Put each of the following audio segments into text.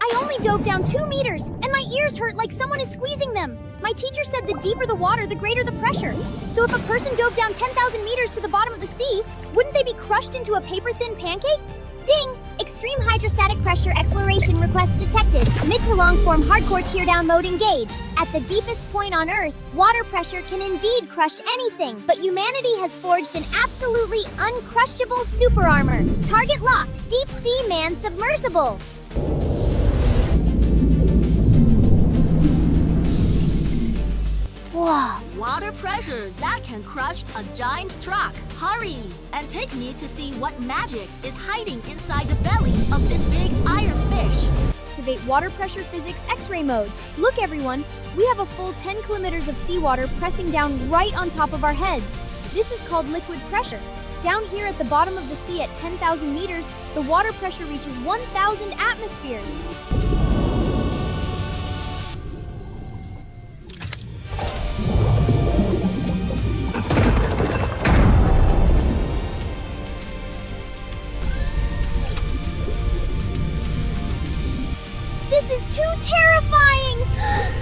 I only dove down 2 meters, and my ears hurt like someone is squeezing them. My teacher said the deeper the water, the greater the pressure. So if a person dove down 10,000 meters to the bottom of the sea, wouldn't they be crushed into a paper-thin pancake? Ding! Extreme hydrostatic pressure exploration request detected. Mid to long-form hardcore teardown mode engaged. At the deepest point on Earth, water pressure can indeed crush anything, but humanity has forged an absolutely uncrushable super armor. Target locked. Deep Sea Man Submersible. Whoa. Water pressure that can crush a giant truck. Hurry and take me to see what magic is hiding inside the belly of this big iron fish. Activate water pressure physics X-ray mode. Look everyone, we have a full 10 kilometers of seawater pressing down right on top of our heads. This is called liquid pressure. Down here at the bottom of the sea at 10,000 meters, the water pressure reaches 1,000 atmospheres. This is too terrifying!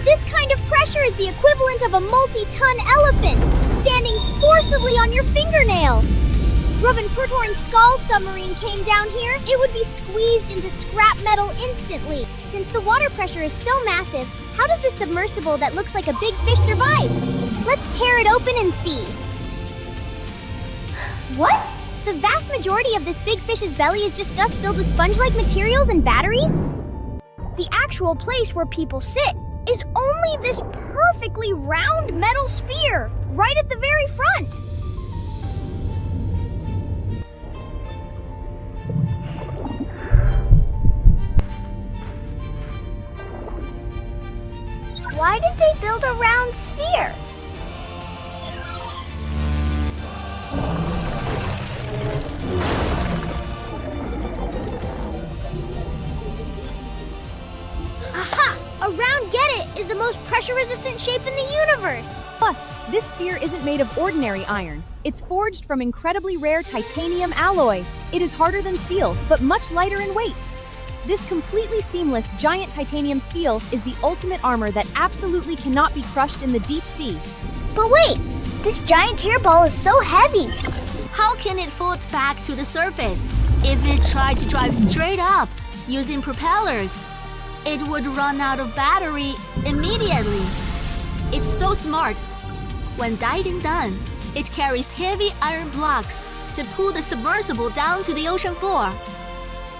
This kind of pressure is the equivalent of a multi-ton elephant standing forcibly on your fingernail. Robin Pertorn's Skull submarine came down here, it would be squeezed into scrap metal instantly. Since the water pressure is so massive, how does this submersible that looks like a big fish survive? Let's tear it open and see. What? The vast majority of this big fish's belly is just dust filled with sponge-like materials and batteries? The actual place where people sit is only this perfectly round metal sphere, right at the very front. Why did they build a round sphere? Aha! A round get it is the most pressure-resistant shape in the universe! Plus, this sphere isn't made of ordinary iron. It's forged from incredibly rare titanium alloy. It is harder than steel, but much lighter in weight. This completely seamless giant titanium sphere is the ultimate armor that absolutely cannot be crushed in the deep sea. But wait! This giant tear ball is so heavy! How can it float back to the surface? If it tried to drive straight up using propellers, it would run out of battery immediately. It's so smart. When diving done, it carries heavy iron blocks to pull the submersible down to the ocean floor.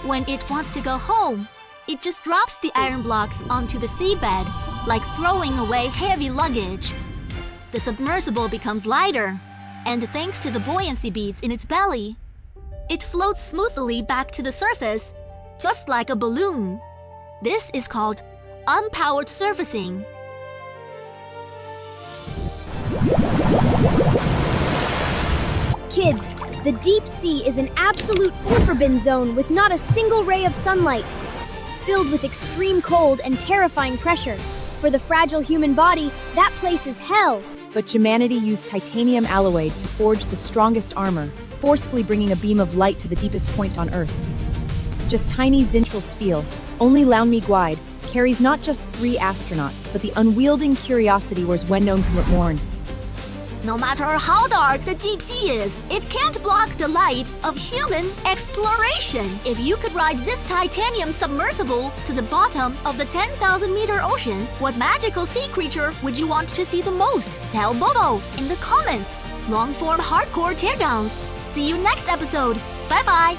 When it wants to go home, it just drops the iron blocks onto the seabed, like throwing away heavy luggage. The submersible becomes lighter, and thanks to the buoyancy beads in its belly, it floats smoothly back to the surface, just like a balloon. This is called unpowered surfacing. Kids, the deep sea is an absolute forbidden zone with not a single ray of sunlight, filled with extreme cold and terrifying pressure. For the fragile human body, that place is hell. But humanity used titanium alloy to forge the strongest armor, forcefully bringing a beam of light to the deepest point on Earth. Just tiny Zintral Spiel, only Launmi Guide, carries not just 3 astronauts, but the unwielding curiosity where's when known morn. No matter how dark the deep sea is, it can't block the light of human exploration. If you could ride this titanium submersible to the bottom of the 10,000-meter ocean, what magical sea creature would you want to see the most? Tell Bobo in the comments. Long-form hardcore teardowns. See you next episode. Bye-bye.